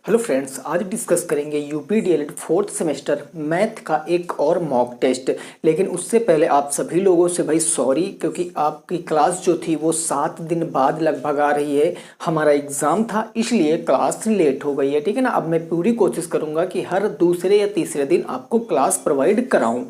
Hello friends, आज discuss करेंगे UP DElEd fourth semester math का एक और मॉक टेस्ट। लेकिन उससे पहले आप सभी लोगों से भाई सॉरी, क्योंकि आपकी क्लास जो थी वो 7 दिन बाद लगभग आ रही है। हमारा एग्ज़ाम था इसलिए क्लास लेट हो गई है, ठीक है ना। अब मैं पूरी कोशिश करूँगा कि हर दूसरे या तीसरे दिन आपको क्लास प्रोवाइड कराऊँ।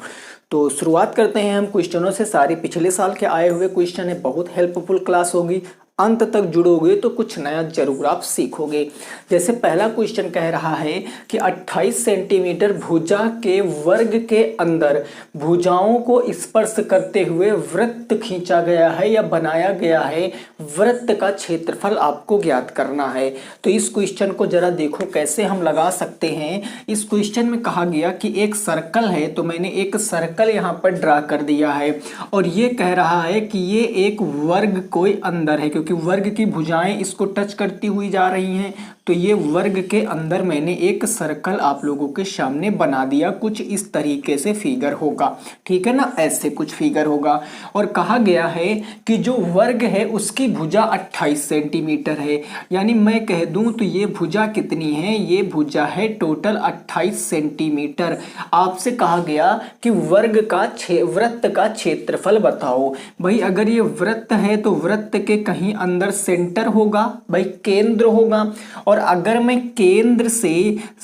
तो शुरुआत करते हैं हम क्वेश्चनों से। सारे पिछले साल के आए हुए क्वेश्चन है, बहुत हेल्पफुल क्लास होगी। अंत तक जुड़ोगे तो कुछ नया जरूर आप सीखोगे। जैसे पहला क्वेश्चन कह रहा है कि 28 सेंटीमीटर भुजा के वर्ग के अंदर भुजाओं को स्पर्श करते हुए वृत्त खींचा गया है या बनाया गया है। वृत्त का क्षेत्रफल आपको ज्ञात करना है। तो इस क्वेश्चन को जरा देखो कैसे हम लगा सकते हैं। इस क्वेश्चन में कहा गया कि एक सर्कल है, तो मैंने एक सर्कल यहाँ पर ड्रा कर दिया है और ये कह रहा है कि ये एक वर्ग कोई अंदर है, क्योंकि वर्ग की भुजाएं इसको टच करती हुई जा रही हैं। तो ये वर्ग के अंदर मैंने एक सर्कल आप लोगों के सामने बना दिया। कुछ इस तरीके से फिगर होगा, ठीक है ना, ऐसे कुछ फिगर होगा। और कहा गया है कि जो वर्ग है उसकी भुजा 28 सेंटीमीटर है। यानी मैं कह दूं तो ये भुजा कितनी है, ये भुजा है टोटल 28 सेंटीमीटर। आपसे कहा गया कि वृत्त का क्षेत्रफल बताओ। भाई अगर ये वृत्त है तो वृत्त के कहीं अंदर सेंटर होगा, भाई केंद्र होगा। और अगर मैं केंद्र से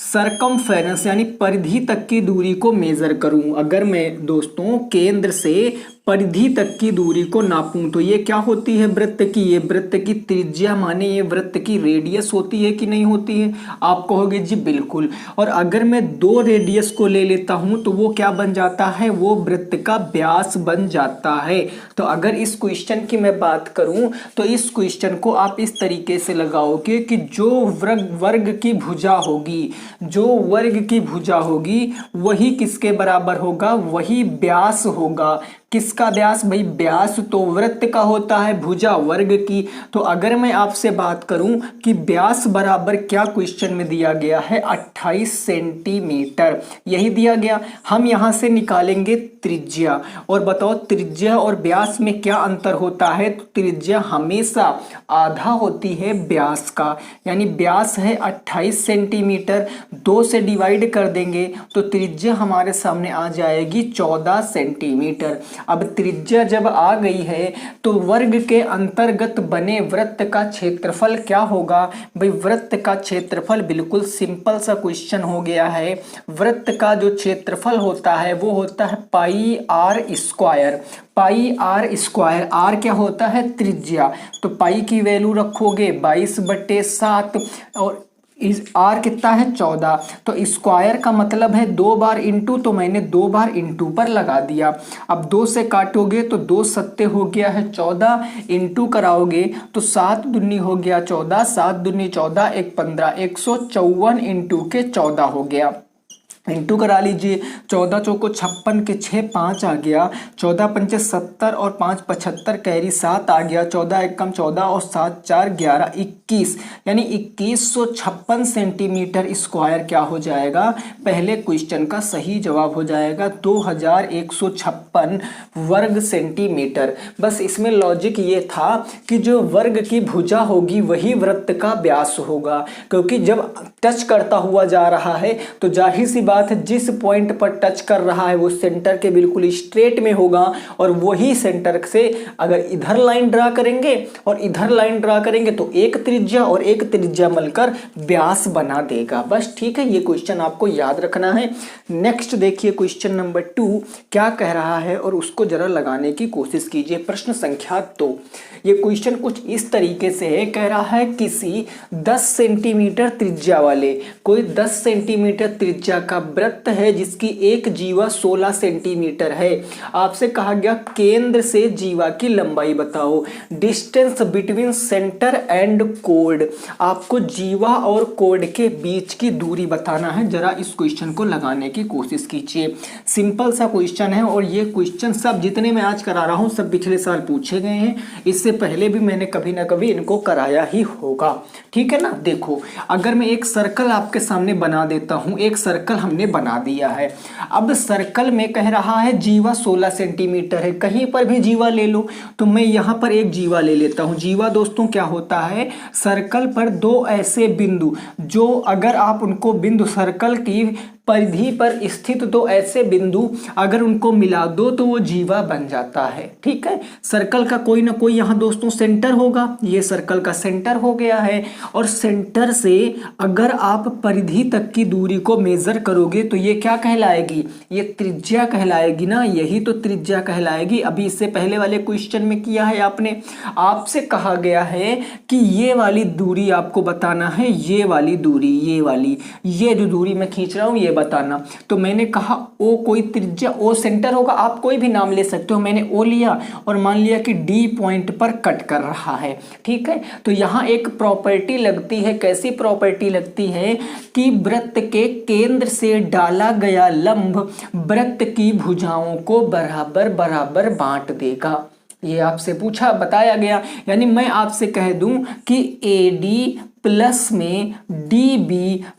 सरकमफेरेंस यानी परिधि तक की दूरी को मेजर करूं, अगर मैं दोस्तों केंद्र से परिधि तक की दूरी को नापूं, तो ये क्या होती है वृत्त की, ये वृत्त की त्रिज्या माने ये वृत्त की रेडियस होती है कि नहीं होती है। आप कहोगे जी बिल्कुल। और अगर मैं 2 रेडियस को ले लेता हूं तो वो क्या बन जाता है, वो वृत्त का व्यास बन जाता है। तो अगर इस क्वेश्चन की मैं बात करूं तो इस क्वेश्चन को आप इस तरीके से लगाओगे कि जो वर्ग की भुजा होगी, जो वर्ग की भुजा होगी वही किसके बराबर होगा, वही व्यास होगा। किसका व्यास, भाई व्यास तो वृत्त का होता है, भुजा वर्ग की। तो अगर मैं आपसे बात करूं कि व्यास बराबर क्या क्वेश्चन में दिया गया है, 28 सेंटीमीटर, यही दिया गया। हम यहां से निकालेंगे त्रिज्या। और बताओ त्रिज्या और व्यास में क्या अंतर होता है। तो त्रिज्या हमेशा आधा होती है व्यास का। यानी व्यास है 28 सेंटीमीटर, 2 से डिवाइड कर देंगे तो त्रिज्या हमारे सामने आ जाएगी 14 सेंटीमीटर। अब त्रिज्या जब आ गई है तो वर्ग के अंतर्गत बने वृत्त का क्षेत्रफल क्या होगा। भाई वृत्त का क्षेत्रफल बिल्कुल सिंपल सा क्वेश्चन हो गया है। वृत्त का जो क्षेत्रफल होता है वो होता है pi r square. Pi r square, r क्या होता है त्रिज्या, तो पाई की वैल्यू रखोगे 22/7 और इस आर कितना है 14। तो स्क्वायर का मतलब है 2 बार इंटू, तो मैंने 2 बार इंटू पर लगा दिया। अब 2 से काटोगे तो 2 सत्ते हो गया है 14, इंटू कराओगे तो 7 दूनी हो गया 14, 7 दूनी 14, 1 15, 154 इंटू के 14 हो गया। इंटू करा लीजिए, 14 चौको 56 के 6 5 आ गया, 14 पंचे 70 और 5 75, कैरी 7 आ गया, 14 एकम 14 और 7 4 11 21, यानी 2156 सेंटीमीटर स्क्वायर क्या हो जाएगा, पहले क्वेश्चन का सही जवाब हो जाएगा 2156 वर्ग सेंटीमीटर। बस इसमें लॉजिक ये था कि जो वर्ग की भुजा होगी वही वृत्त का व्यास होगा, क्योंकि जब टच करता हुआ जा रहा है तो जाहिर सी बात है जिस पॉइंट पर टच कर रहा है वो सेंटर के बिल्कुल स्ट्रेट में होगा। और वही सेंटर से अगर इधर लाइन ड्रा करेंगे और इधर लाइन ड्रा करेंगे तो एक त्रिज्या और एक त्रिज्या मिलकर व्यास बना देगा। बस ठीक है, ये क्वेश्चन आपको याद रखना है। नेक्स्ट देखिए क्वेश्चन नंबर 2 क्या कह रहा है और उसको जरा लगाने की कोशिश कीजिए। प्रश्न संख्या 2, ये क्वेश्चन कुछ इस तरीके से है। कह रहा है किसी 10 सेंटीमीटर त्रिज्या वाले, कोई 10 सेंटीमीटर त्रिज्या का वृत्त है जिसकी एक जीवा 16 सेंटीमीटर है। आपसे कहा गया केंद्र से जीवा की लंबाई बताओ। Distance between centre and code, आपको जीवा और कोड के बीच की दूरी बताना है। जरा इस क्वेश्चन को लगाने की कोशिश कीजिए। सिंपल सा क्वेश्चन है और ये क्वेश्चन सब जितने मैं आज करा रहा हूं सब पिछले साल पूछे गए हैं। इससे पहले भी मैंने कभी ना कभी इनको कराया ही होगा, ठीक है ना। देखो अगर मैं एक सर्कल आपके सामने बना देता हूं, एक सर्कल हमने बना दिया है। अब सर्कल में कह रहा है जीवा 16 सेंटीमीटर है, कहीं पर भी जीवा ले लो, तो मैं यहाँ पर एक जीवा ले लेता हूँ। जीवा दोस्तों क्या होता है, सर्कल पर दो ऐसे बिंदु जो अगर आप उनको बिंदु सर्कल की परिधि पर स्थित दो ऐसे बिंदु अगर उनको मिला दो तो वो जीवा बन जाता है। ठीक है, सर्कल का कोई ना कोई यहाँ दोस्तों सेंटर होगा, ये सर्कल का सेंटर हो गया है, और सेंटर से अगर आप परिधि तक की दूरी को मेजर करोगे तो ये क्या कहलाएगी, ये त्रिज्या कहलाएगी ना, यही तो त्रिज्या कहलाएगी। अभी इससे पहले वाले क्वेश्चन में किया है आपने, आपसे कहा गया है कि ये वाली दूरी आपको बताना है, ये वाली दूरी, ये वाली, ये जो दूरी मैं खींच रहा हूँ ये बताना। तो मैंने कहा ओ कोई त्रिज्या, ओ सेंटर होगा, आप कोई भी नाम ले सकते हो, मैंने ओ लिया और मान लिया कि डी पॉइंट पर कट कर रहा है। ठीक है, तो यहाँ एक प्रॉपर्टी लगती है, कैसी प्रॉपर्टी लगती है कि वृत्त के केंद्र से डाला गया लंब वृत्त की भुजाओं को बराबर बराबर बांट देगा। ये आपसे पूछा, बताया गया, यानी मैं आपसे कह दूं कि AD प्लस में DB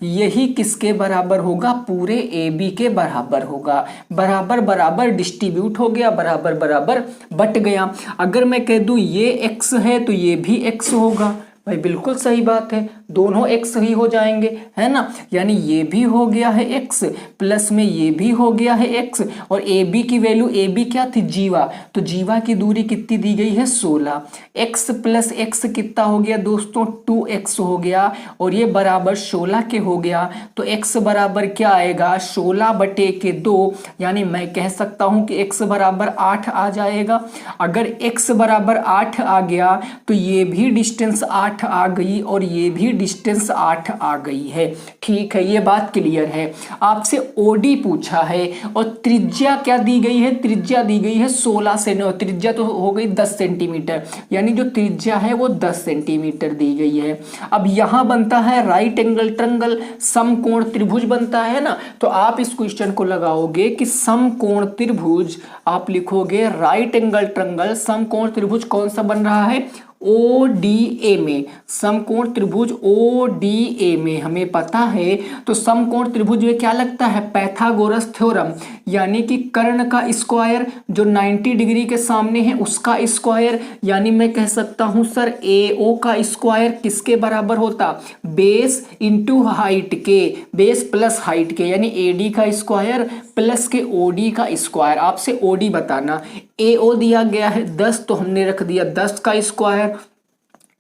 यही किसके बराबर होगा, पूरे AB के बराबर होगा। बराबर बराबर डिस्ट्रीब्यूट हो गया, बराबर बराबर बट गया। अगर मैं कह दूं ये x है तो ये भी x होगा, भाई बिल्कुल सही बात है, दोनों x ही हो जाएंगे, है ना। यानी ये भी हो गया है x प्लस में ये भी हो गया है x, और AB की वैल्यू, AB क्या थी, जीवा, तो जीवा की दूरी कितनी दी गई है 16। x प्लस x कितना हो गया दोस्तों, 2x हो गया, और ये बराबर 16 के हो गया, तो x बराबर क्या आएगा 16/2, यानी मैं कह सकता हूं कि x बराबर 8 आ जाएगा। अगर x बराबर 8 आ गया तो ये भी डिस्टेंस 8 आ गई और ये भी डिस्टेंस 8 आ गई है। ठीक है, ये बात क्लियर है। आपसे OD पूछा है और त्रिज्या क्या दी गई है, त्रिज्या दी गई है 16 से, त्रिज्या तो हो गई 10 सेंटीमीटर, यानी जो त्रिज्या है वो 10 सेंटीमीटर दी गई है। अब यहां बनता है राइट एंगल ट्रायंगल, समकोण त्रिभुज बनता है ना, तो आप इस क्वेश्चन को लगाओगे कि समकोण त्रिभुज, आप लिखोगे राइट एंगल ट्रायंगल समकोण त्रिभुज कौन सा बन रहा है, ODA में, समकोण त्रिभुज ODA में हमें पता है। तो समकोण त्रिभुज में क्या लगता है, पाइथागोरस थ्योरम, यानी कि कर्ण का स्क्वायर जो 90 डिग्री के सामने है उसका स्क्वायर, यानी मैं कह सकता हूं सर AO का स्क्वायर किसके बराबर होता, बेस इंटू हाइट के, बेस प्लस हाइट के, यानी AD का स्क्वायर प्लस के OD का स्क्वायर। आपसे OD बताना, AO दिया गया है 10 तो हमने रख दिया 10 का स्क्वायर,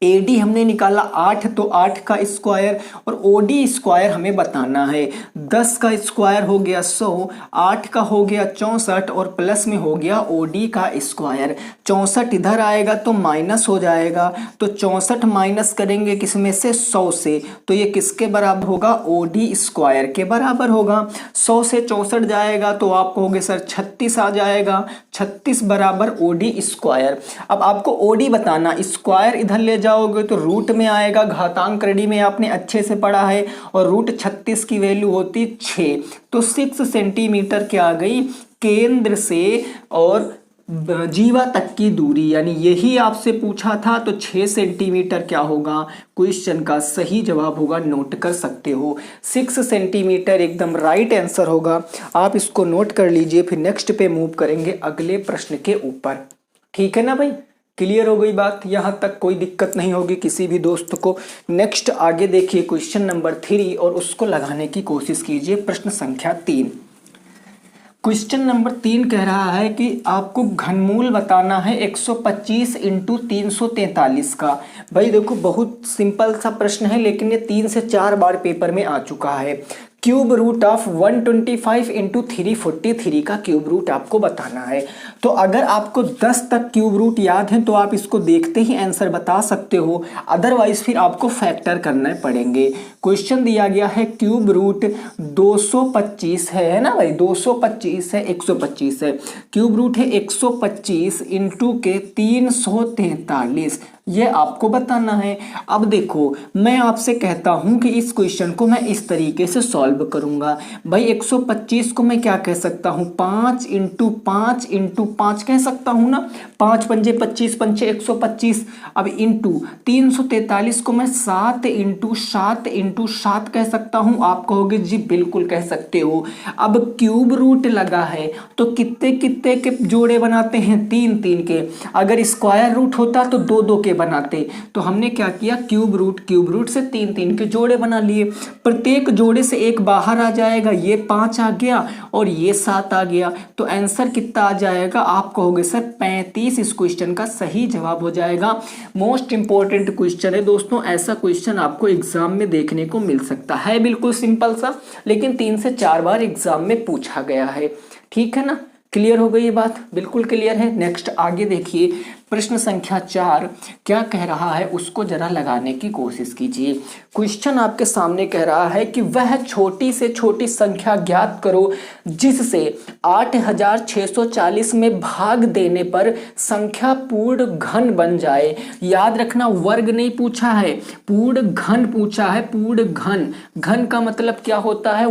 AD हमने निकाला 8 तो 8 का स्क्वायर, और OD स्क्वायर हमें बताना है। 10 का स्क्वायर हो गया 100, 8 का हो गया 64 और प्लस में हो गया OD का स्क्वायर। 64 इधर आएगा तो माइनस हो जाएगा, तो 64 माइनस करेंगे किसमें से, 100 से, तो ये किसके बराबर होगा, OD स्क्वायर के बराबर होगा। 100 से 64 जाएगा तो आप कहोगे सर 36 आ जाएगा, 36 बराबर OD स्क्वायर। अब आपको OD बताना, स्क्वायर इधर ले जाओगे तो रूट में आएगा, घातांक श्रेणी में आपने अच्छे से पढ़ा है, और रूट 36 की वैल्यू होती 6, तो 6 सेंटीमीटर क्या आ गई केंद्र से और जीवा तक की दूरी, यानी यही आपसे पूछा था, तो 6 सेंटीमीटर क्या होगा, क्वेश्चन का सही जवाब होगा, नोट कर सकते हो 6 सेंटीमीटर एकदम राइट आंसर होगा। आप इसको नोट कर लीजिए, फिर नेक्स्ट पे मूव करेंगे अगले प्रश्न के ऊपर। ठीक है ना भाई, क्लियर हो गई बात, यहाँ तक कोई दिक्कत नहीं होगी किसी भी दोस्त को। नेक्स्ट आगे देखिए क्वेश्चन नंबर 3 और उसको लगाने की कोशिश कीजिए, प्रश्न संख्या 3। क्वेश्चन नंबर 3 कह रहा है कि आपको घनमूल बताना है 125 इंटू 343 का। भाई देखो बहुत सिंपल सा प्रश्न है, लेकिन ये 3 से 4 बार पेपर में आ चुका है। क्यूब रूट ऑफ 125 इंटू 343 का क्यूब रूट आपको बताना है। तो अगर आपको 10 तक क्यूब रूट याद है तो आप इसको देखते ही आंसर बता सकते हो, अदरवाइज फिर आपको फैक्टर करने पड़ेंगे। क्वेश्चन दिया गया है क्यूब रूट 225 है ना भाई, 225 है, 125 है, क्यूब रूट है 125 इंटू के 343, ये आपको बताना है। अब देखो मैं आपसे कहता हूं कि इस क्वेश्चन को मैं इस तरीके से सॉल्व करूंगा। भाई 125 को मैं क्या कह सकता हूं, 5 इंटू 5 इंटू 5 कह सकता हूं ना, 5 पंजे 25 पंचे 125। अब इंटू 343 को मैं 7 इंटू 7 इंटू 7 कह सकता हूं। आप कहोगे जी बिल्कुल कह सकते हो। अब क्यूब रूट लगा है तो कितने कितने के जोड़े बनाते हैं, 3 3 के। अगर स्क्वायर रूट होता तो 2 2 के बनाते। तो हमने क्या किया, क्यूब रूट से 3 3 के जोड़े बना लिए। प्रत्येक जोड़े से एक बाहर आ जाएगा, ये 5 आ गया और ये 7 आ गया। तो आंसर कितना आ जाएगा, आप कहोगे सर 35 इस क्वेश्चन का सही जवाब हो जाएगा। मोस्ट इंपॉर्टेंट क्वेश्चन है दोस्तों, ऐसा क्वेश्चन आपको एग्जाम में देखने को मिल सकता है। बिल्कुल सिंपल सा, लेकिन 3 से 4 बार एग्जाम में पूछा गया है। ठीक है ना, क्लियर हो गई ये बात, बिल्कुल क्लियर है। नेक्स्ट आगे देखिए, प्रश्न संख्या 4 क्या कह रहा है उसको जरा लगाने की कोशिश कीजिए। क्वेश्चन आपके सामने कह रहा है कि वह छोटी से छोटी संख्या ज्ञात करो जिससे 8640 में भाग देने पर संख्या पूर्ण घन बन जाए। याद रखना वर्ग नहीं पूछा है, पूर्ण घन पूछा है। पूर्ण घन, घन का मतलब क्या होता है,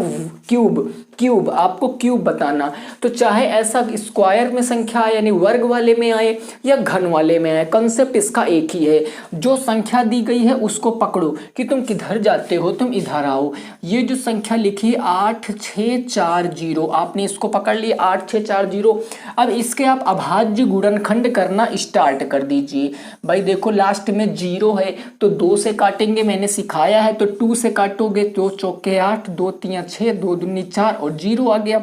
क्यूब। क्यूब, आपको क्यूब बताना। तो चाहे ऐसा स्क्वायर में संख्या आए यानी वर्ग वाले में आए या घन वाले में आए, कंसेप्ट इसका एक ही है। जो संख्या दी गई है उसको पकड़ो कि तुम किधर जाते हो, तुम इधर आओ। ये जो संख्या लिखी 8640, आपने इसको पकड़ लिया 8640। अब इसके आप अभाज्य गुणनखंड करना स्टार्ट कर दीजिए। भाई देखो लास्ट में 0 है तो 2 से काटेंगे, मैंने सिखाया है। तो 2 से काटोगे, 2 चौके 8, 2 तियां 6, 2 दूनी 4 और 0 आ गया।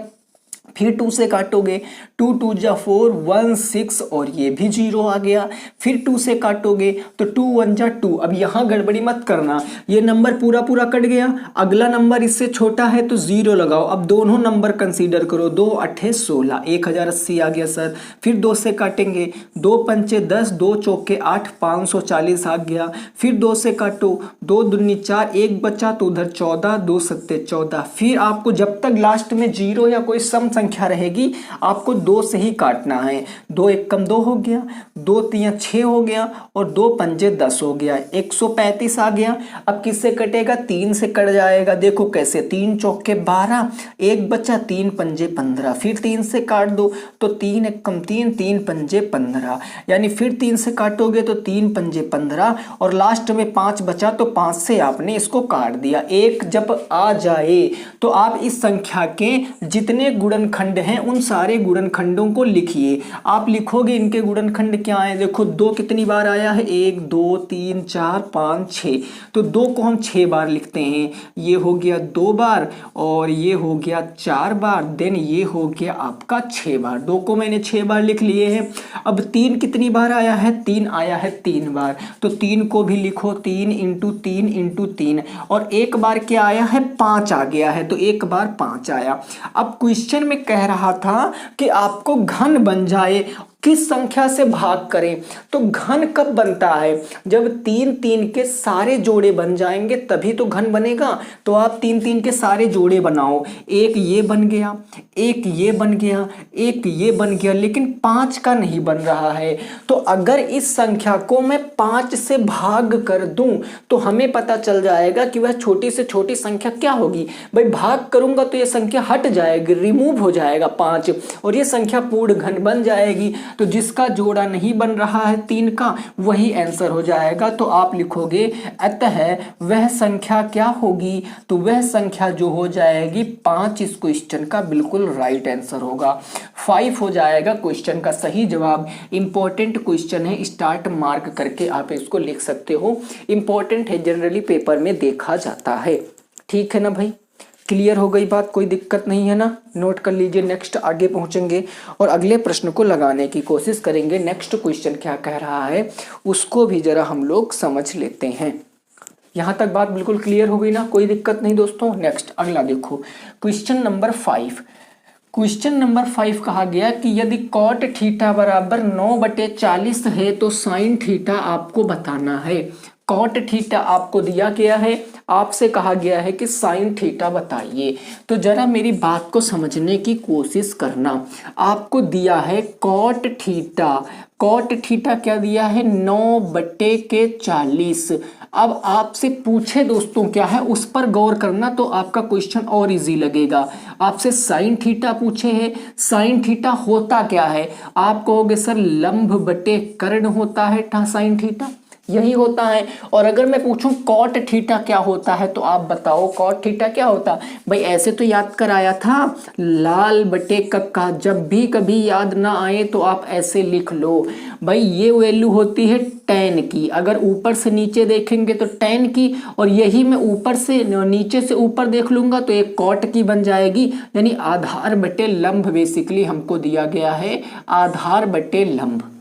फिर 2 से काटोगे, 2 2 जा 4, 1 6 और ये भी 0 आ गया। फिर 2 से काटोगे तो 2 1 जा 2। अब यहाँ गड़बड़ी मत करना, ये नंबर पूरा पूरा कट गया। अगला नंबर इससे छोटा है तो 0 लगाओ। अब दोनों नंबर कंसीडर करो, 2 8 16, 1080 आ गया सर। फिर 2 से काटेंगे, 2 पंचे 10, 2 चौके 8, 540 आ गया। फिर 2 से काटो, 2 दूनी 4, 1 बचा तो उधर 14, 2 सत्ते 14। फिर आपको जब तक लास्ट में 0 या कोई सम संख्या रहेगी आपको 2 से ही काटना है। 2 1 कम 2 हो गया, 2 3 6 हो गया और 2 पंजे 10 हो गया, 135 आ गया। अब किससे कटेगा, 3 से कट जाएगा। देखो कैसे, 3 चौके 12, 1 बचा, 3 पंजे 15। फिर 3 से काट दो तो 3 1 कम 3, 3 पंजे 15। यानी फिर 3 से काटोगे तो 3 पंजे 15 और लास्ट में 5 बचा तो 5 से आपने इसको काट दिया। 1 जब आ जाए तो आप इस संख्या के जितने गुणनखंड हैं उन सारे गुणनखंडों को लिखिए। आप लिखोगे इनके गुणनखंड क्या है, देखो 2 कितनी बार आया है, 1 2 3 4 5 6। तो 2 को हम 6 बार लिखते हैं, ये हो गया 2 बार और ये हो गया 4 बार, देन ये हो गया आपका 6 बार। 2 को मैंने 6 बार लिख लिए हैं। अब 3 कितनी बार आया है, 3 आया है 3 बार। तो 3 को भी लिखो, 3 इंटू 3 इंटू 3। और एक बार क्या आया है, 5 आ गया है, तो एक बार 5 आया। अब क्वेश्चन में कह रहा था कि आपको घन बन जाए, किस संख्या से भाग करें। तो घन कब बनता है, जब 3 3 के सारे जोड़े बन जाएंगे तभी तो घन बनेगा। तो आप 3 3 के सारे जोड़े बनाओ, एक ये बन गया, एक ये बन गया, एक ये बन गया, लेकिन 5 का नहीं बन रहा है। तो अगर इस संख्या को मैं 5 से भाग कर दूं तो हमें पता चल जाएगा कि वह छोटी से छोटी संख्या क्या होगी। भाई भाग करूंगा तो ये संख्या हट जाएगी, रिमूव हो जाएगा 5 और ये संख्या पूर्ण घन बन जाएगी। तो जिसका जोड़ा नहीं बन रहा है 3 का वही आंसर हो जाएगा। तो आप लिखोगे अतः वह संख्या क्या होगी, तो वह संख्या जो हो जाएगी 5 इस क्वेश्चन का बिल्कुल राइट आंसर होगा। 5 हो जाएगा क्वेश्चन का सही जवाब। इंपॉर्टेंट क्वेश्चन है, स्टार्ट मार्क करके आप इसको लिख सकते हो। इंपॉर्टेंट है, जनरली पेपर में देखा जाता है। ठीक है ना भाई, क्लियर हो गई बात, कोई दिक्कत नहीं है ना, नोट कर लीजिए। नेक्स्ट आगे पहुंचेंगे और अगले प्रश्न को लगाने की कोशिश करेंगे। नेक्स्ट क्वेश्चन क्या कह रहा है उसको भी जरा हम लोग समझ लेते हैं। यहाँ तक बात बिल्कुल क्लियर हो गई ना, कोई दिक्कत नहीं दोस्तों। नेक्स्ट अगला देखो, क्वेश्चन नंबर 5। क्वेश्चन नंबर 5 कहा गया कि यदि कॉट थीटा बराबर 9/40 है तो साइन थीटा आपको बताना है। कॉट थीटा आपको दिया गया है, आपसे कहा गया है कि साइन थीटा बताइए। तो जरा मेरी बात को समझने की कोशिश करना। आपको दिया है कॉट थीटा कॉट थीटा क्या दिया है 9/40। अब आपसे पूछे दोस्तों क्या है उस पर गौर करना तो आपका क्वेश्चन और इजी लगेगा। आपसे साइन थीटा पूछे है, साइन थीटा होता क्या है? आप कहोगे सर लंब बटे कर्ण होता है साइन थीटा, यही होता है। और अगर मैं पूछूं कॉट थीटा क्या होता है तो आप बताओ कॉट थीटा क्या होता है? भाई ऐसे तो याद कराया था लाल बटे कक्का, जब भी कभी याद ना आए तो आप ऐसे लिख लो। भाई ये वैल्यू होती है tan की, अगर ऊपर से नीचे देखेंगे तो tan की, और यही मैं ऊपर से नीचे से ऊपर देख लूंगा तो एक कॉट की बन जाएगी, यानी आधार बटे लंब बेसिकली हमको दिया गया है, आधार बटे लंब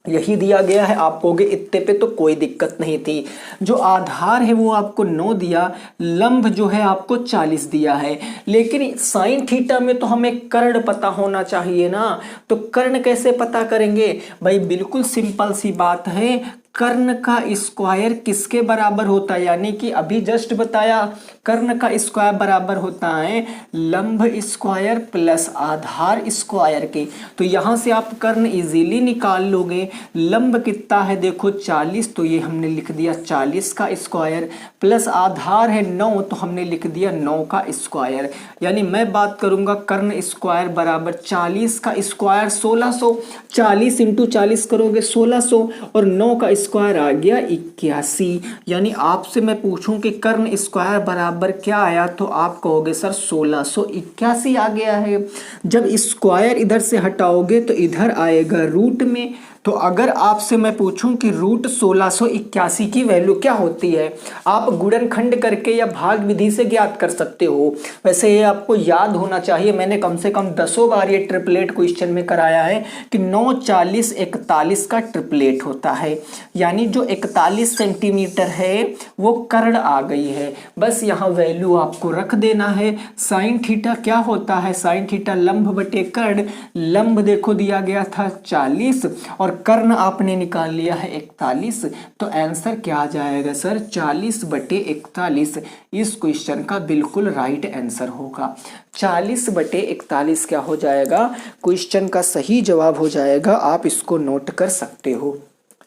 यही दिया गया है। आप कहोगे इतने पे तो कोई दिक्कत नहीं थी, जो आधार है वो आपको 9 दिया, लंब जो है आपको 40 दिया है, लेकिन साइन थीटा में तो हमें कर्ण पता होना चाहिए ना। तो कर्ण कैसे पता करेंगे? भाई बिल्कुल सिंपल सी बात है, कर्ण का स्क्वायर किसके बराबर होता है? यानी कि अभी जस्ट बताया कर्ण का स्क्वायर बराबर होता है लंब स्क्वायर प्लस आधार स्क्वायर के। तो यहां से आप कर्ण इजीली निकाल लोगे। लंब कितना है देखो 40, तो ये हमने लिख दिया 40 का स्क्वायर, प्लस आधार है 9 तो हमने लिख दिया 9 का स्क्वायर। यानी मैं बात करूंगा कर्ण स्क्वायर बराबर 40 का स्क्वायर 1600, 40 इंटू 40 करोगे 1600, और 9 का स्क्वायर आ गया 81। यानी आपसे मैं पूछूं कि कर्ण स्क्वायर बराबर क्या आया तो आप कहोगे सर 1681 आ गया है। जब स्क्वायर इधर से हटाओगे तो इधर आएगा रूट में, तो अगर आपसे मैं पूछूं कि रूट 1681 की वैल्यू क्या होती है, आप गुणनखंड करके या भाग विधि से ज्ञात कर सकते हो। वैसे ये आपको याद होना चाहिए, मैंने कम से कम 10 बार ये ट्रिपलेट क्वेश्चन में कराया है कि 9, 40, 41 का ट्रिपलेट होता है, यानी जो 41 सेंटीमीटर है वो कर्ण आ गई है। बस यहाँ वैल्यू आपको रख देना है। साइन थीटा क्या होता है? साइन थीटा लंब बटे कर्ण, लंब देखो दिया गया था 40 और कर्ण आपने निकाल लिया है 41, तो आंसर क्या आ जाएगा सर 40/41। इस क्वेश्चन का बिल्कुल राइट आंसर होगा। 40/41 क्या हो जाएगा? क्वेश्चन का सही जवाब हो जाएगा। आप इसको नोट कर सकते हो।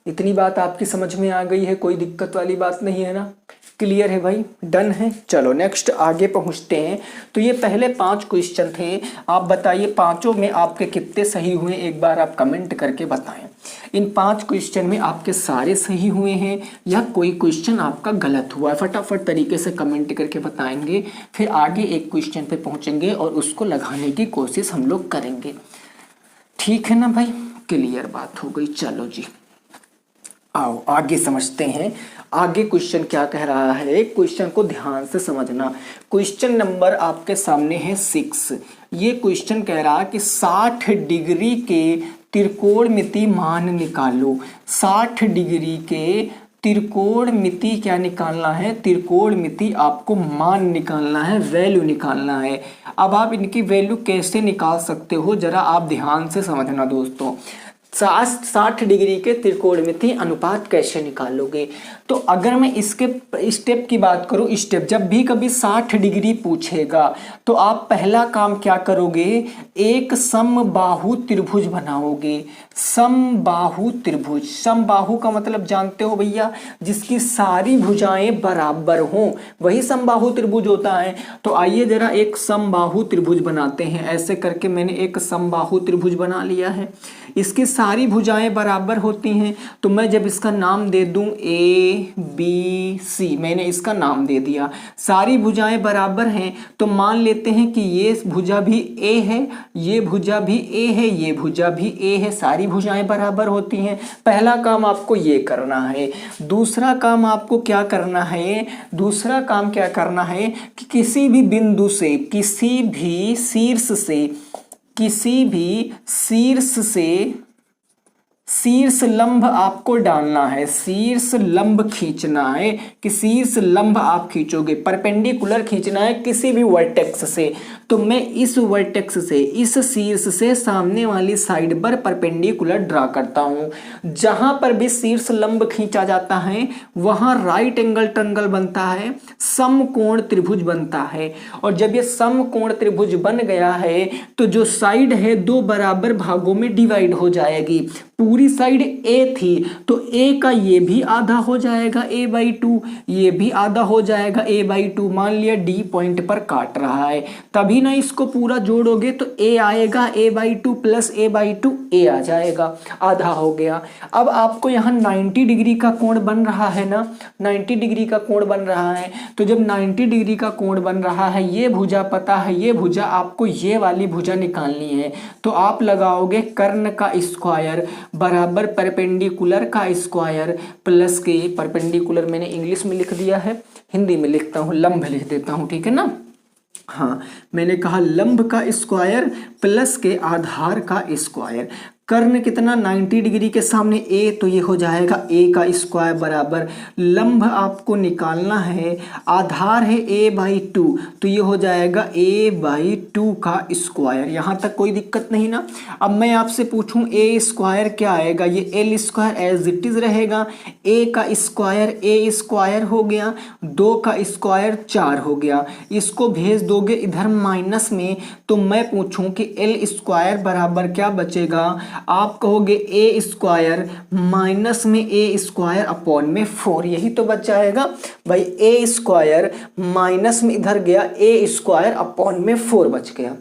इतनी बात आपकी समझ में आ गई है, कोई दिक्कत वाली बात नहीं है ना? क्लियर है भाई, डन है। चलो नेक्स्ट आगे पहुंचते हैं। तो ये पहले 5 क्वेश्चन थे, आप बताइए पांचों में आपके कितने सही हुए, एक बार आप कमेंट करके बताएं। इन 5 क्वेश्चन में आपके सारे सही हुए हैं या कोई क्वेश्चन आपका गलत हुआ है? फटाफट तरीके से कमेंट करके बताएंगे, फिर आगे एक क्वेश्चन पे पहुंचेंगे और उसको लगाने की कोशिश हम लोग करेंगे। ठीक है ना भाई, क्लियर बात हो गई। चलो जी आओ आगे समझते हैं। आगे क्वेश्चन क्या कह रहा है, क्वेश्चन को ध्यान से समझना। क्वेश्चन नंबर आपके सामने है 6। ये क्वेश्चन कह रहा है कि 60 डिग्री के त्रिकोणमिति मान निकालो। 60 डिग्री के त्रिकोणमिति क्या निकालना है? त्रिकोणमिति आपको मान निकालना है, वैल्यू निकालना है। अब आप इनकी वैल्यू कैसे निकाल सकते हो जरा आप ध्यान से समझना दोस्तों। 60 डिग्री के त्रिकोणमिति अनुपात कैसे निकालोगे? तो अगर मैं इसके स्टेप की बात करूं, स्टेप जब भी कभी 60 डिग्री पूछेगा तो आप पहला काम क्या करोगे? एक समबाहु त्रिभुज बनाओगे। समबाहु त्रिभुज, समबाहु का मतलब जानते हो भैया, जिसकी सारी भुजाएं बराबर हों वही समबाहु त्रिभुज होता है। तो आइए जरा एक समबाहु त्रिभुज बनाते हैं। ऐसे करके मैंने एक समबाहु त्रिभुज बना लिया है, इसकी सारी भुजाएं बराबर होती हैं। तो मैं जब इसका नाम दे दूं ABC, मैंने इसका नाम दे दिया, सारी भुजाएं बराबर हैं, तो मान लेते हैं कि ये भुजा भी A है, ये भुजा भी A है, ये भुजा भी A है, सारी भुजाएं बराबर होती हैं। पहला काम आपको ये करना है। दूसरा काम आपको क्या करना है? दूसरा काम क्या करना है कि किसी भी बिंदु से, किसी भी शीर्ष से शीर्ष लंब आपको डालना है, शीर्ष लंब खींचना है कि शीर्ष लंब आप खींचोगे, परपेंडिकुलर खींचना है किसी भी वर्टेक्स से। तो मैं इस वर्टेक्स से, इस शीर्ष से सामने वाली साइड पर परपेंडिकुलर ड्रा करता हूं। जहां पर भी शीर्ष लंब खींचा जाता है वहां राइट एंगल ट्रायंगल बनता है, समकोण त्रिभुज बनता है। और जब ये समकोण त्रिभुज बन गया है तो जो साइड है 2 बराबर भागों में डिवाइड हो जाएगी। पूरी साइड ए थी तो ए का ये भी आधा हो जाएगा a/2, ये भी आधा हो जाएगा a/2। मान लिया डी पॉइंट पर काट रहा है, तभी ना इसको पूरा जोड़ोगे तो a आएगा, a/2 प्लस a/2 a आ जाएगा, आधा हो गया। अब आपको यहाँ 90 डिग्री का कोण बन रहा है ना, 90 डिग्री का कोण बन रहा है। तो जब 90 डिग्री का कोण बन रहा है, ये भुजा पता है, ये भुजा आपको ये वाली भुजा निकालनी है, तो आप लगाओगे कर्ण का स्क्वायर बराबर परपेंडिकुलर का स्क्वायर प्लस के, परपेंडिकुलर मैंने इंग्लिश में लिख दिया है, हिंदी में लिखता हूँ, लंब लिख देता हूँ, ठीक है ना। हाँ, मैंने कहा लंब का स्क्वायर प्लस के आधार का स्क्वायर। कर्ण कितना 90 डिग्री के सामने ए, तो ये हो जाएगा a का स्क्वायर बराबर लंब आपको निकालना है, आधार है a/2, तो ये हो जाएगा a/2 का स्क्वायर। यहाँ तक कोई दिक्कत नहीं ना। अब मैं आपसे पूछूं a स्क्वायर क्या आएगा, ये l square as it is रहेगा, a का स्क्वायर a स्क्वायर हो गया, 2 का स्क्वायर 4 हो गया, इसको भेज दोगे इधर माइनस में, तो मैं पूछूं कि l स्क्वायर बराबर क्या बचेगा, आप कहोगे ए स्क्वायर माइनस में ए स्क्वायर अपॉन में 4, यही तो बच जाएगा भाई। ए स्क्वायर माइनस में इधर गया, ए स्क्वायर अपॉन में 4 बच गया,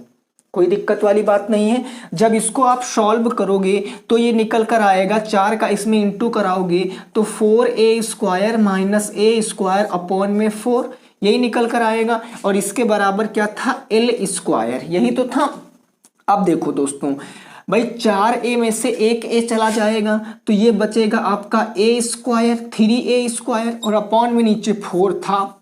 कोई दिक्कत वाली बात नहीं है। जब इसको आप सॉल्व करोगे तो ये निकल कर आएगा, 4 का इसमें इंटू कराओगे तो 4a स्क्वायर माइनस ए स्क्वायर अपॉन में 4, यही निकल कर आएगा। और इसके बराबर क्या था, एल स्क्वायर, यही तो था। अब देखो दोस्तों भाई, 4a में से एक a चला जाएगा तो ये बचेगा आपका a स्क्वायर, 3a स्क्वायर, और अपॉन में नीचे 4 था,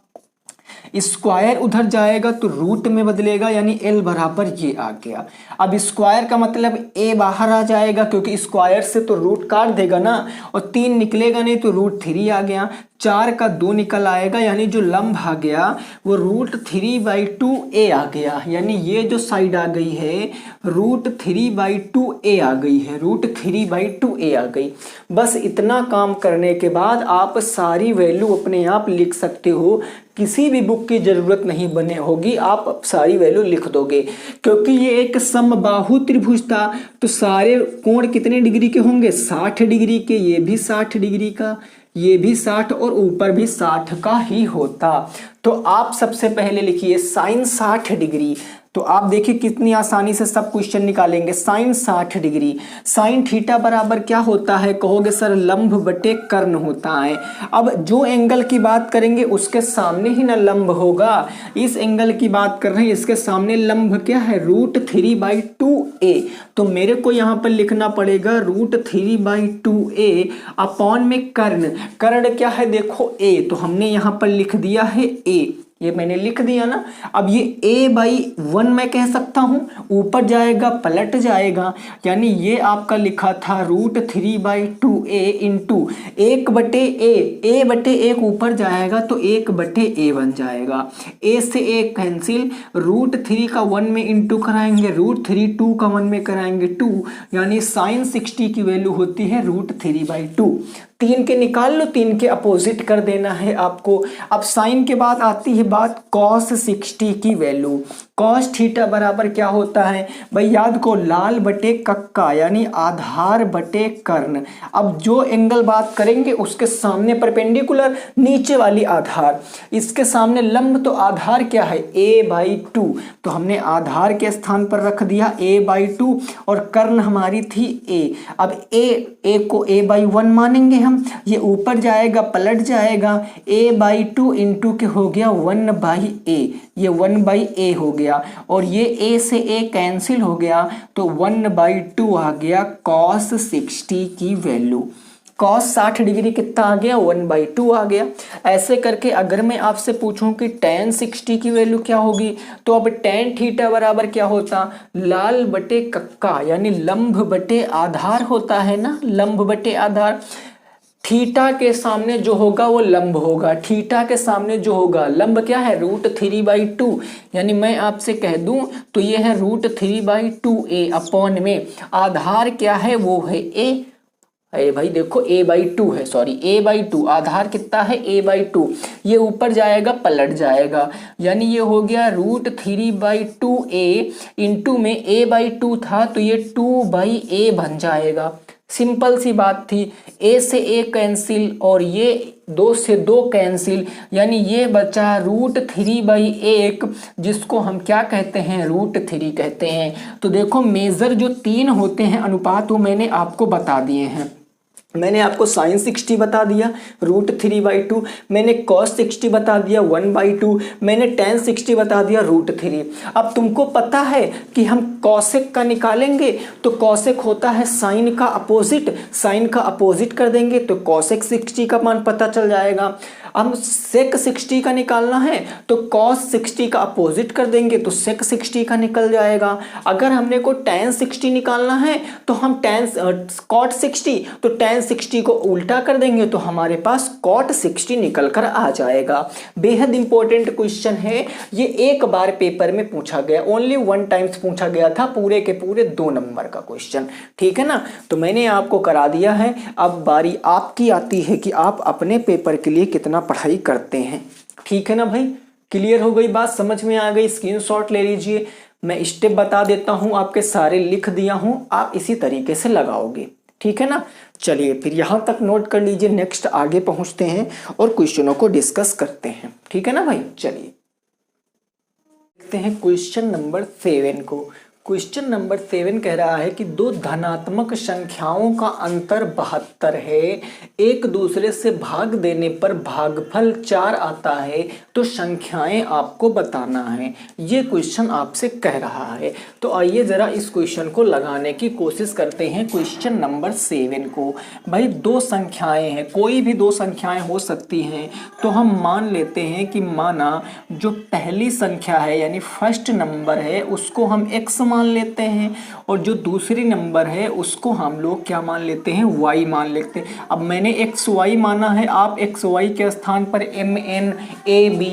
स्क्वायर उधर जाएगा तो रूट में बदलेगा, यानी l बराबर ये आ गया। अब स्क्वायर का मतलब a बाहर आ जाएगा, क्योंकि स्क्वायर से तो रूट काट देगा ना, और 3 निकलेगा नहीं तो √3 आ गया, 4 का 2 निकल आएगा, यानी जो लंब आ गया वो √3/2a आ गया, यानी ये जो साइड आ गई है √3/2a आ गई है, √3/2a आ गई। बस इतना काम करने के बाद आप सारी वैल्यू अपने आप लिख सकते हो, किसी भी बुक की जरूरत नहीं बने होगी, आप सारी वैल्यू लिख दोगे। क्योंकि ये एक समबाहु त्रिभुज था तो सारे कोण कितने डिग्री के होंगे, 60 डिग्री के, ये भी 60 डिग्री का, ये भी 60 और ऊपर भी 60 का ही होता। तो आप सबसे पहले लिखिए साइन 60 डिग्री, तो आप देखिए कितनी आसानी से सब क्वेश्चन निकालेंगे। साइन 60 डिग्री, साइन थीटा बराबर क्या होता है, कहोगे सर लंब बटे कर्ण होता है। अब जो एंगल की बात करेंगे उसके सामने ही ना लंब होगा, इस एंगल की बात कर रहे हैं, इसके सामने लंब क्या है, √3/2a, तो मेरे को यहाँ पर लिखना पड़ेगा √3/2a अपॉन में कर्ण, कर्ण क्या है देखो a, तो हमने यहाँ पर लिख दिया है a, ये मैंने लिख दिया ना। अब ये a/1 मैं कह सकता हूँ, ऊपर जाएगा पलट जाएगा, यानी ये आपका लिखा था √3/2a इंटू 1/a, a/1 ऊपर जाएगा तो 1/a बन जाएगा, a से a कैंसिल, √3 का 1 में इंटू कराएंगे, √3, 2 का 1 में कराएंगे 2, यानी साइन 60 की वैल्यू होती है √3/2। 3 के निकाल लो, 3 के अपोजिट कर देना है आपको। अब साइन के बाद आती है बात कॉस 60 की वैल्यू। कॉस थीटा बराबर क्या होता है भाई, याद को लाल बटे कक्का, यानी आधार बटे कर्ण। अब जो एंगल बात करेंगे उसके सामने परपेंडिकुलर, नीचे वाली आधार, इसके सामने लंब, तो आधार क्या है a/2, तो हमने आधार के स्थान पर रख दिया a/2 और कर्ण हमारी थी a। अब a को a/1 मानेंगे हम, ये ऊपर जाएगा पलट जाएगा, a/2 इंटू के हो गया 1/a, ये 1/a हो गया, और ये a से a कैंसिल हो गया तो 1/2 आ गया कॉस 60 की वैल्यू। कॉस 60 डिग्री कितना आ गया, 1/2 आ गया। ऐसे करके अगर मैं आपसे पूछूं कि tan 60 की वैल्यू क्या होगी, तो अब tan थीटा बराबर क्या होता, लाल बटे कक्का, यानी लंब बटे आधार होता है ना, लंब बटे आधार। थीटा के सामने जो होगा वो लंब होगा, थीटा के सामने जो होगा लंब क्या है, √3/2, यानी मैं आपसे कह दूं तो ये है √3/2a अपॉन में आधार क्या है वो है a। अरे भाई देखो a/2 है, सॉरी a/2, आधार कितना है a/2, ये ऊपर जाएगा पलट जाएगा, यानी ये हो गया √3/2a इंटू में a/2 था तो ये 2/a बन जाएगा, सिंपल सी बात थी, a से a कैंसिल और ये 2 से 2 कैंसिल, यानी ये बचा √3/1, जिसको हम क्या कहते हैं, √3 कहते हैं। तो देखो मेजर जो 3 होते हैं अनुपात वो मैंने आपको बता दिए हैं। मैंने आपको sin 60 बता दिया √3/2, मैंने cos 60 बता दिया 1/2, मैंने tan 60 बता दिया √3। अब तुमको पता है कि हम cosec का निकालेंगे तो cosec होता है sin का अपोजिट, sin का अपोजिट कर देंगे तो cosec 60 का मान पता चल जाएगा। अब sec 60 का निकालना है तो cos 60 का अपोजिट कर देंगे तो sec 60 का निकल जाएगा। अगर हमने को tan 60 निकालना है तो हम cot 60 तो tan 60 को उल्टा कर देंगे तो हमारे पास cot 60 निकल कर आ जाएगा। बेहद इंपॉर्टेंट क्वेश्चन है ये, एक बार पेपर में पूछा गया, ओनली 1 टाइम्स पूछा गया था, पूरे के पूरे 2 नंबर का क्वेश्चन, ठीक है ना। तो मैंने आपको करा दिया है, अब बारी आपकी आती है कि आप अपने पेपर के लिए कितना पढ़ाई करते हैं, ठीक है ना भाई। क्लियर हो गई बात, समझ में आ गई, स्क्रीनशॉट ले लीजिए। मैं स्टेप बता देता हूं, आपके सारे लिख दिया हूं, आप इसी तरीके से लगाओगे, ठीक है ना। चलिए फिर यहां तक नोट कर लीजिए, नेक्स्ट आगे पहुंचते हैं और क्वेश्चनों को डिस्कस करते हैं, ठीक है ना भाई। चलिए देखते हैं क्वेश्चन नंबर 7 को। क्वेश्चन नंबर 7 कह रहा है कि 2 धनात्मक संख्याओं का अंतर 72 है, एक दूसरे से भाग देने पर भागफल 4 आता है, तो संख्याएं आपको बताना है। ये क्वेश्चन आपसे कह रहा है। तो आइए जरा इस क्वेश्चन को लगाने की कोशिश करते हैं। क्वेश्चन नंबर 7 को, भाई 2 संख्याएं हैं, कोई भी 2 संख्याएं हो सकती हैं। तो हम मान लेते हैं कि माना जो पहली संख्या है यानी फर्स्ट नंबर है उसको हम x मान लेते हैं, और जो दूसरी नंबर है उसको हम लोग क्या मान लेते हैं, y मान लेते हैं। अब मैंने xy माना है, आप xy के स्थान पर mn ab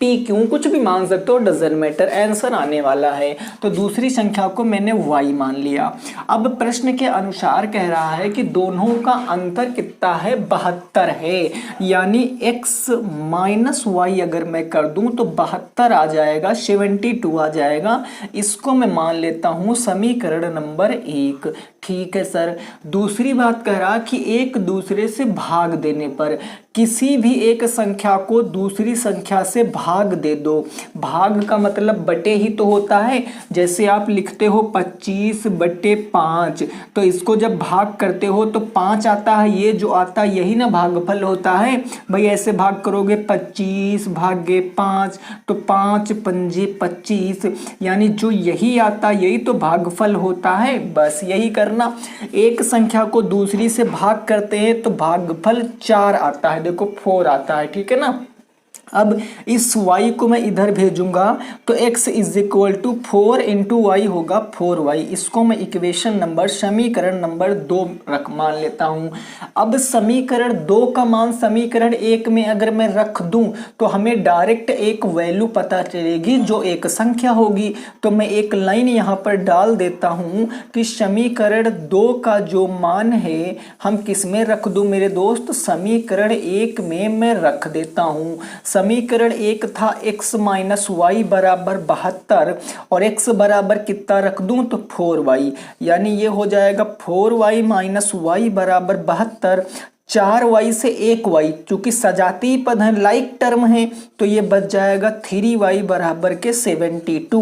pq कुछ भी मान सकते हो, डजंट मैटर, आंसर आने वाला है। तो दूसरी संख्या को मैंने y मान लिया। अब प्रश्न के अनुसार कह रहा है कि दोनों का अंतर कितना है, 72 है, यानी x माइनस y अगर मैं कर दूं तो 72 आ जाएगा, 72 आ जाएगा। इसको मैं मान लेता हूं समीकरण नंबर 1, ठीक है सर। दूसरी बात कह रहा कि एक दूसरे से भाग देने पर, किसी भी एक संख्या को दूसरी संख्या से भाग दे दो। भाग का मतलब बटे ही तो होता है, जैसे आप लिखते हो 25/5, तो इसको जब भाग करते हो तो 5 आता है, ये जो आता है यही ना भागफल होता है। भाई ऐसे भाग करोगे 25/5 तो 5 पंजे 25, यानी जो यही आता है यही तो भागफल होता है। बस यही करना, एक संख्या को दूसरी से भाग करते हैं तो भागफल 4 आता है, देखो 4 आता है, ठीक है ना। अब इस y को मैं इधर भेजूंगा तो x is equal to 4 into y होगा 4y। इसको मैं इक्वेशन नंबर, समीकरण नंबर 2 मान लेता हूं। अब समीकरण 2 का मान समीकरण 1 में अगर मैं रख दूं तो हमें डायरेक्ट एक वैल्यू पता चलेगी जो एक संख्या होगी। तो मैं एक लाइन यहां पर डाल देता हूं कि समीकरण 2 का जो मान है हम किस में रख दूं मेरे दोस्त, समीकरण 1 में मैं रख देता हूं। समीकरण 1 था x माइनस वाई बराबर 72, और x बराबर कितना रख दूं तो 4y, यानी ये हो जाएगा 4y माइनस वाई बराबर 72, 4y से 1y, चूंकि सजाती पद है, लाइक टर्म है, तो ये बच जाएगा 3y बराबर के 72।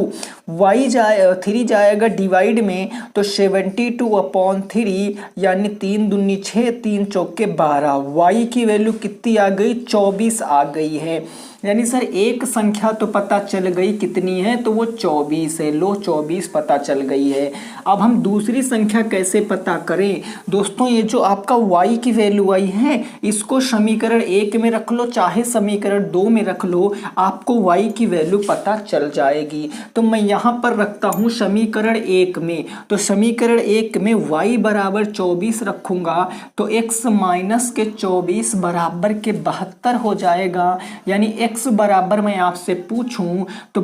y 3 जाएगा डिवाइड में तो 72/3, यानी 3 दूनी 6, 3 चौके 12। y की वैल्यू कितनी आ गई, 24 आ गई है। यानी सर एक संख्या तो पता चल गई, कितनी है, तो वो 24 है। लो 24 पता चल गई है। अब हम दूसरी संख्या कैसे पता करें दोस्तों, ये जो आपका y की वैल्यू आई है इसको समीकरण 1 में रख लो चाहे समीकरण 2 में रख लो, आपको y की वैल्यू पता चल जाएगी। तो मैं यहाँ पर रखता हूँ समीकरण 1 में, तो समीकरण 1 में y बराबर 24 रखूंगा तो x माइनस के 24 बराबर के 72 हो जाएगा। यानी x बराबर मैं आपसे पूछूं तो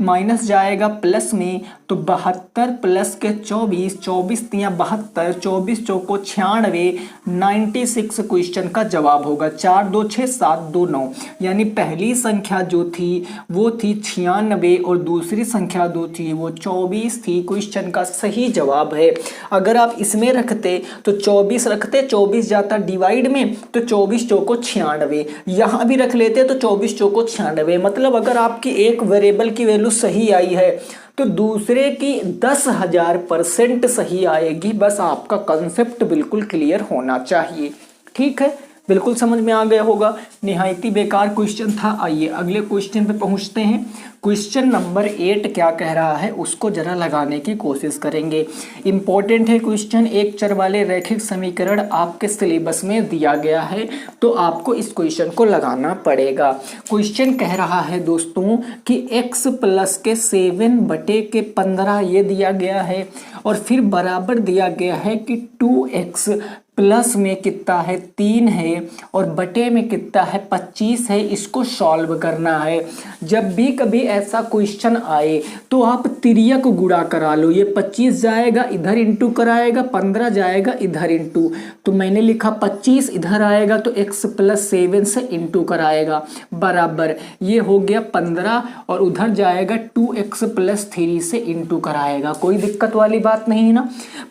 माइनस जाएगा प्लस में, तो 72 प्लस के 24, 24 तिया 72, 24 चौको 96, 96 26 क्वेश्चन का जवाब होगा। 4 2 6 7 2 9, यानी पहली संख्या जो थी वो थी 96 और दूसरी संख्या जो थी वो 24 थी। क्वेश्चन का सही जवाब है। अगर आप इसमें रखते तो 24 रखते, 24 जाता डिवाइड में तो 24 चौको 96, यहाँ भी रख लेते तो 24 चौको 96। मतलब अगर आपकी एक वेरिएबल की वैल्यू सही आई है तो दूसरे की 10,000% सही आएगी। बस आपका कंसेप्ट बिल्कुल क्लियर होना चाहिए। ठीक है, बिल्कुल समझ में आ गया होगा। निहायती बेकार क्वेश्चन था। आइए अगले क्वेश्चन पे पहुंचते हैं। क्वेश्चन नंबर 8 क्या कह रहा है उसको जरा लगाने की कोशिश करेंगे। इंपॉर्टेंट है क्वेश्चन। एक चर वाले रैखिक समीकरण आपके सिलेबस में दिया गया है तो आपको इस क्वेश्चन को लगाना पड़ेगा। क्वेश्चन कह रहा है दोस्तों कि x प्लस के 7/15 ये दिया गया है और फिर बराबर दिया गया है कि 2x प्लस में कितना है 3 है और बटे में कितना है 25 है। इसको सॉल्व करना है। जब भी कभी ऐसा क्वेश्चन आए तो आप तिर्यक गुणा करा लो। ये 25 जाएगा इधर इंटू कराएगा, 15 जाएगा इधर इंटू, तो मैंने लिखा 25 इधर आएगा तो x प्लस 7 से इंटू कराएगा बराबर ये हो गया 15 और उधर जाएगा 2x प्लस 3 से इंटू कराएगा। कोई दिक्कत वाली बात नहीं है ना।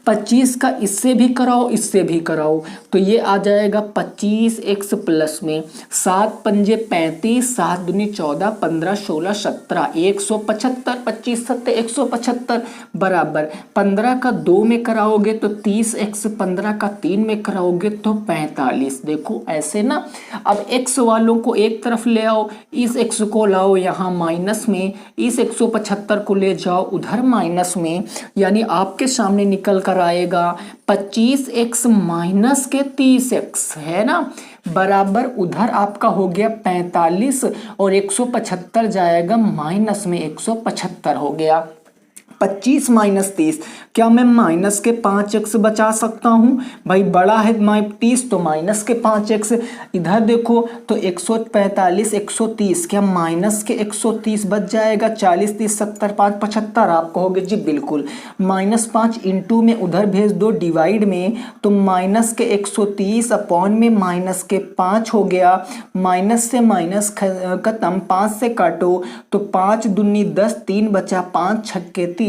25 का इससे भी कराओ इससे भी कराओ तो ये आ जाएगा 25x प्लस में 7 पंजे 35, 7 दूनी 14, 15 16 17, 175, 25 सत्ते 175 बराबर 15 का 2 में कराओगे तो 30x, 15 का 3 में कराओगे तो 45। देखो ऐसे ना। अब x वालों को एक तरफ ले आओ, इस x को लाओ यहाँ माइनस में, इस 175 को ले जाओ उधर माइनस में, यानी आपके सामने निकल कर आएगा 25x माइनस के 30x है ना बराबर उधर आपका हो गया 45 और 175 जाएगा माइनस में 175 हो गया। 25 माइनस 30, क्या मैं माइनस के 5x बचा सकता हूँ? भाई बड़ा है 30 तो माइनस के 5x। इधर देखो तो 145 130, क्या माइनस के 130 बच जाएगा? 40 30 70 5 75। आप कहोगे जी बिल्कुल। -5 इंटू में उधर भेज दो डिवाइड में तो माइनस के 130 अपॉन में माइनस के 5 हो गया। माइनस से माइनस खत्म, 5 से काटो तो 5 दूनी 10, 3 बचा, 5 छक्के 30,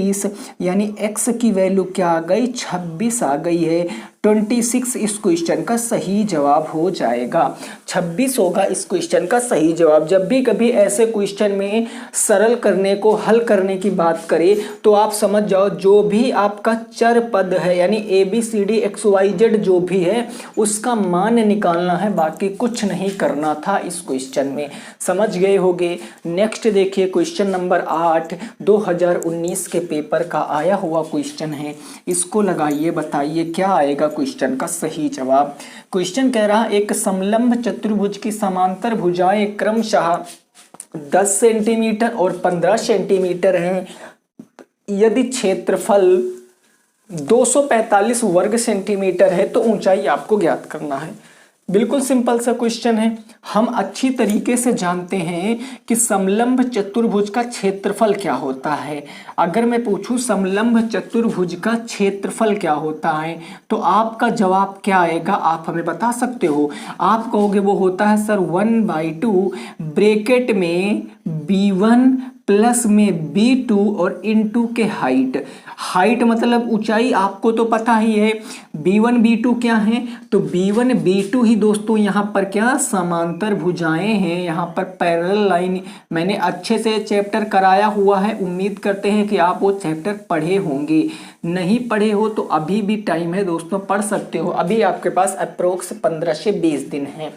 यानी x की वैल्यू क्या आ गई 26 आ गई है। 26 इस क्वेश्चन का सही जवाब हो जाएगा। 26 होगा इस क्वेश्चन का सही जवाब। जब भी कभी ऐसे क्वेश्चन में सरल करने को हल करने की बात करें तो आप समझ जाओ जो भी आपका चर पद है यानी ABCD XYZ जो भी है उसका मान निकालना है, बाकी कुछ नहीं करना था इस क्वेश्चन में। समझ गए होगे। नेक्स्ट देखिए क्वेश्चन नंबर 8 2019 के पेपर का आया हुआ क्वेश्चन है। इसको लगाइए, बताइए क्या आएगा क्वेश्चन का सही जवाब। क्वेश्चन कह रहा एक समलंब चतुर्भुज की समांतर भुजाएं क्रमशः 10 सेंटीमीटर और 15 सेंटीमीटर हैं। यदि क्षेत्रफल 245 वर्ग सेंटीमीटर है तो ऊंचाई आपको ज्ञात करना है। बिल्कुल सिंपल सा क्वेश्चन है। हम अच्छी तरीके से जानते हैं कि समलंब चतुर्भुज का क्षेत्रफल क्या होता है। अगर मैं पूछूं समलंब चतुर्भुज का क्षेत्रफल क्या होता है तो आपका जवाब क्या आएगा आप हमें बता सकते हो। आप कहोगे वो होता है सर 1/2 ब्रैकेट में B1 प्लस में B2 और इनटू के हाइट मतलब ऊंचाई आपको तो पता ही है। B1 B2 क्या है तो B1 B2 ही दोस्तों यहाँ पर क्या समांतर भुजाएं हैं। यहाँ पर पैरेलल लाइन मैंने अच्छे से चैप्टर कराया हुआ है। उम्मीद करते हैं कि आप वो चैप्टर पढ़े होंगे। नहीं पढ़े हो तो अभी भी टाइम है दोस्तों, पढ़ सकते हो। अभी आपके पास अप्रोक्स 15 से 20 दिन है।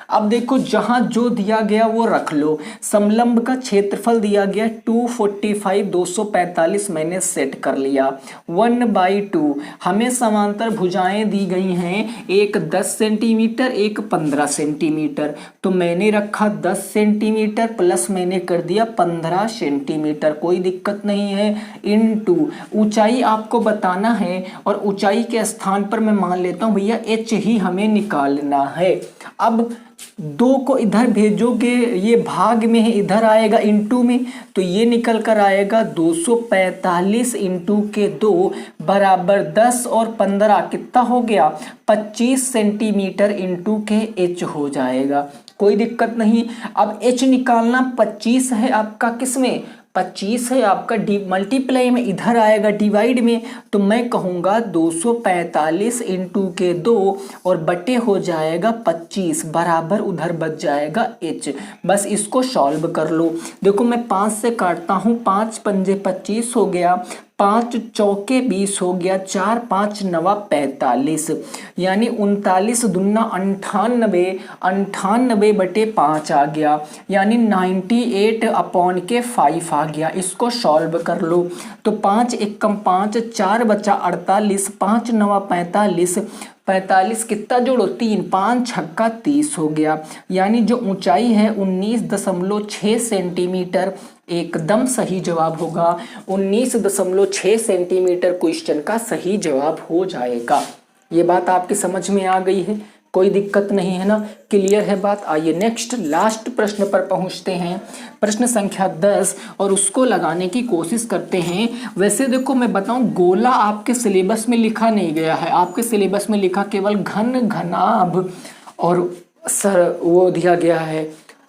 अब देखो जहां जो दिया गया वो रख लो। समलंब का क्षेत्रफल दिया गया 245 245 मैंने सेट कर लिया। 1/2 हमें समांतर भुजाएं दी गई हैं, एक 10 सेंटीमीटर एक 15 सेंटीमीटर, तो मैंने रखा 10 सेंटीमीटर प्लस मैंने कर दिया 15 सेंटीमीटर। कोई दिक्कत नहीं है। इनटू ऊंचाई आपको बताना है और ऊंचाई के स्थान पर मैं मान लेता हूं भैया h ही हमें निकालना है। अब 2 को इधर भेजोगे, ये भाग में है, इधर आएगा इंटू में, तो ये निकल कर आएगा 245 इंटू के 2 बराबर 10 और 15 कितना हो गया 25 सेंटीमीटर इंटू के एच हो जाएगा। कोई दिक्कत नहीं। अब एच निकालना 25 है आपका किसमें 25 है आपका मल्टीप्लाई में, इधर आएगा डिवाइड में, तो मैं कहूँगा 245 इंटू के 2 और बटे हो जाएगा 25 बराबर उधर बच जाएगा h। बस इसको सॉल्व कर लो। देखो मैं 5 से काटता हूँ, 5 पंजे 25 हो गया, 5 चौके 20 हो गया, 4 5 9 45, यानी 39 दूना 98, 98 बटे 5 आ गया, यानी 98 अपॉन के 5 आ गया। इसको सॉल्व कर लो तो 5 एकम 5, 4 बचा 48, 5 9 45, 45 कितना जोड़ो 3, 5 छक्का 30 हो गया, यानी जो ऊंचाई है 19.6 सेंटीमीटर एकदम सही जवाब होगा। 19.6 सेंटीमीटर क्वेश्चन का सही जवाब हो जाएगा। ये बात आपकी समझ में आ गई है, कोई दिक्कत नहीं है ना, क्लियर है बात। आइए नेक्स्ट लास्ट प्रश्न पर पहुंचते हैं, प्रश्न संख्या 10, और उसको लगाने की कोशिश करते हैं। वैसे देखो मैं बताऊं, गोला आपके सिलेबस में लिखा नहीं गया है, आपके सिलेबस में लिखा केवल घन, घनाभ और सर वो दिया गया है,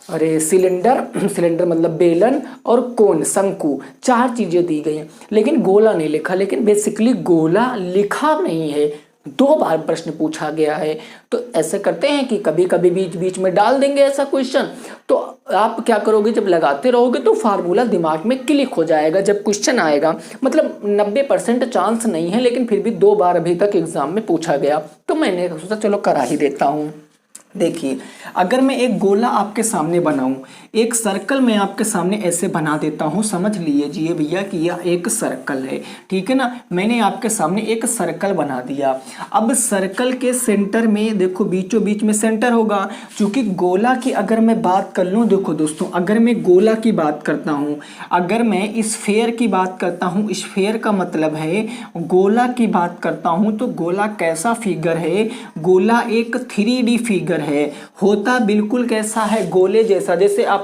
अरे सिलेंडर, सिलेंडर मतलब बेलन, और कोन शंकु, 4 चीजें दी गई हैं, लेकिन गोला नहीं लिखा। लेकिन बेसिकली गोला लिखा नहीं है, 2 बार प्रश्न पूछा गया है। तो ऐसे करते हैं कि कभी कभी बीच बीच में डाल देंगे ऐसा क्वेश्चन, तो आप क्या करोगे, जब लगाते रहोगे तो फार्मूला दिमाग में क्लिक हो जाएगा जब क्वेश्चन आएगा। मतलब 90% चांस नहीं है, लेकिन फिर भी 2 बार अभी तक एग्जाम में पूछा गया, तो मैंने सोचा चलो करा ही देता हूँ। देखिए, अगर मैं एक गोला आपके सामने बनाऊं, एक सर्कल मैं आपके सामने ऐसे बना देता हूं, समझ लीजिए भैया कि यह एक सर्कल है, ठीक है ना। मैंने आपके सामने एक सर्कल बना दिया। अब सर्कल के सेंटर में देखो, बीचों बीच में सेंटर होगा। क्योंकि गोला की अगर मैं बात कर लूं, देखो दोस्तों, अगर मैं गोला की बात करता हूं, अगर मैं स्फेयर की बात करता हूं, स्फेयर का मतलब है गोला की बात करता हूं, तो गोला कैसा फिगर है, गोला एक 3D फिगर है, होता बिल्कुल कैसा है, गोले जैसा। जैसे आप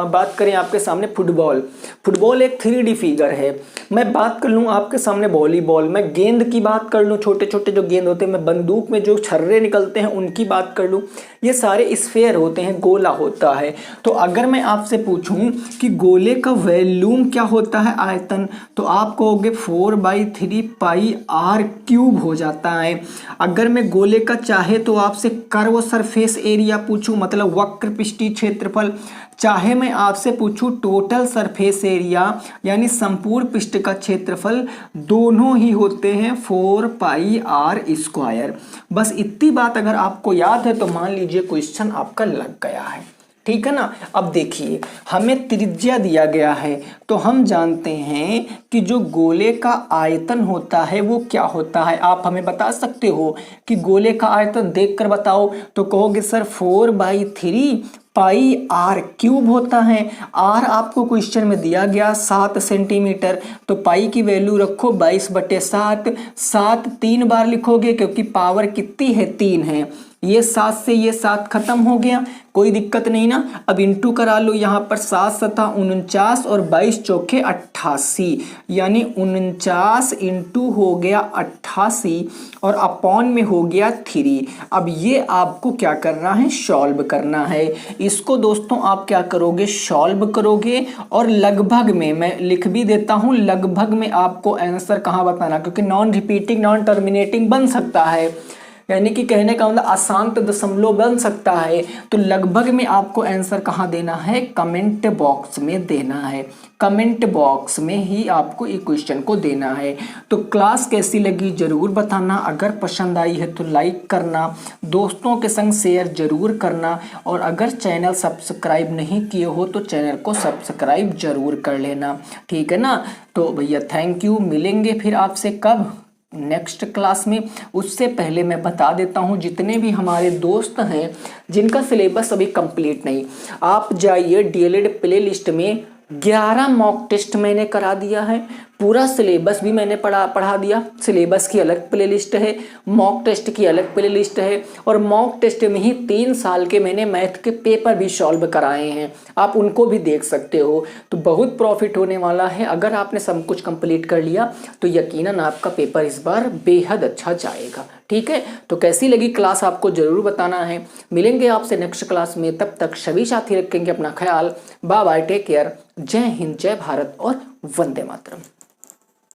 बात करें आपके सामने फुटबॉल, फुटबॉल एक 3D फिगर है। मैं बात कर लूँ आपके सामने वॉलीबॉल, मैं गेंद की बात कर लूँ, छोटे छोटे जो गेंद होते हैं, मैं बंदूक में जो छर्रे निकलते हैं उनकी बात कर लूँ, ये सारे स्फेयर होते हैं, गोला होता है। तो अगर मैं आपसे पूछूं कि गोले का वॉल्यूम क्या होता है, आयतन, तो आप कहोगे 4/3 पाई r क्यूब हो जाता है। अगर मैं गोले का चाहे तो आपसे कर्व सरफेस एरिया पूछूं, मतलब वक्र पृष्ठीय क्षेत्रफल, चाहे मैं आपसे पूछूं टोटल सरफेस एरिया यानी संपूर्ण पृष्ठ का क्षेत्रफल, दोनों ही होते हैं 4πr²। बस इतनी बात अगर आपको याद है तो मान लीजिए क्वेश्चन आपका लग गया है, ठीक है ना। अब देखिए, हमें त्रिज्या दिया गया है, तो हम जानते हैं कि जो गोले का आयतन होता है वो क्या होता है। आप हमें बता सकते हो कि गोले का आयतन, देख कर बताओ, तो कहोगे सर 4/3 पाई r क्यूब होता है। r आपको क्वेश्चन में दिया गया 7 सेंटीमीटर, तो पाई की वैल्यू रखो 22/7, 7 3 बार लिखोगे क्योंकि पावर कितनी है, 3 है। ये 7 से ये 7 खत्म हो गया, कोई दिक्कत नहीं ना। अब इंटू करा लो, यहाँ पर 7 7 49 और 22 चौके 88, यानी 49 इंटू हो गया 88 और अपॉन में हो गया 3। अब ये आपको क्या करना है, सॉल्व करना है। इसको दोस्तों आप क्या करोगे, सॉल्व करोगे, और लगभग में मैं लिख भी देता हूँ, लगभग में आपको आंसर कहाँ बताना, क्योंकि नॉन रिपीटिंग नॉन टर्मिनेटिंग बन सकता है, यानी कि कहने का मतलब अशांत दशमलव बन सकता है। तो लगभग में आपको आंसर कहाँ देना है, कमेंट बॉक्स में देना है, कमेंट बॉक्स में ही आपको ये क्वेश्चन को देना है। तो क्लास कैसी लगी जरूर बताना, अगर पसंद आई है तो लाइक करना, दोस्तों के संग शेयर जरूर करना, और अगर चैनल सब्सक्राइब नहीं किए हो तो चैनल को सब्सक्राइब जरूर कर लेना, ठीक है ना। तो भैया थैंक यू, मिलेंगे फिर आपसे कब, नेक्स्ट क्लास में। उससे पहले मैं बता देता हूं, जितने भी हमारे दोस्त हैं जिनका सिलेबस अभी कंप्लीट नहीं, आप जाइए डीएलएड प्ले लिस्ट में 11 मॉक टेस्ट मैंने करा दिया है। पूरा सिलेबस भी मैंने पढ़ा दिया। सिलेबस की अलग प्लेलिस्ट है, मॉक टेस्ट की अलग प्लेलिस्ट है, और मॉक टेस्ट में ही 3 साल के मैंने मैथ के पेपर भी सॉल्व कराए हैं, आप उनको भी देख सकते हो। तो बहुत प्रॉफिट होने वाला है। अगर आपने सब कुछ कंप्लीट कर लिया तो यकीनन आपका पेपर इस बार बेहद अच्छा जाएगा। ठीक है, तो कैसी लगी क्लास आपको जरूर बताना है। मिलेंगे आपसे नेक्स्ट क्लास में, तब तक सभी साथी रखेंगे अपना ख्याल। Bye bye, take care. जय हिंद, जय भारत और वंदे मातरम।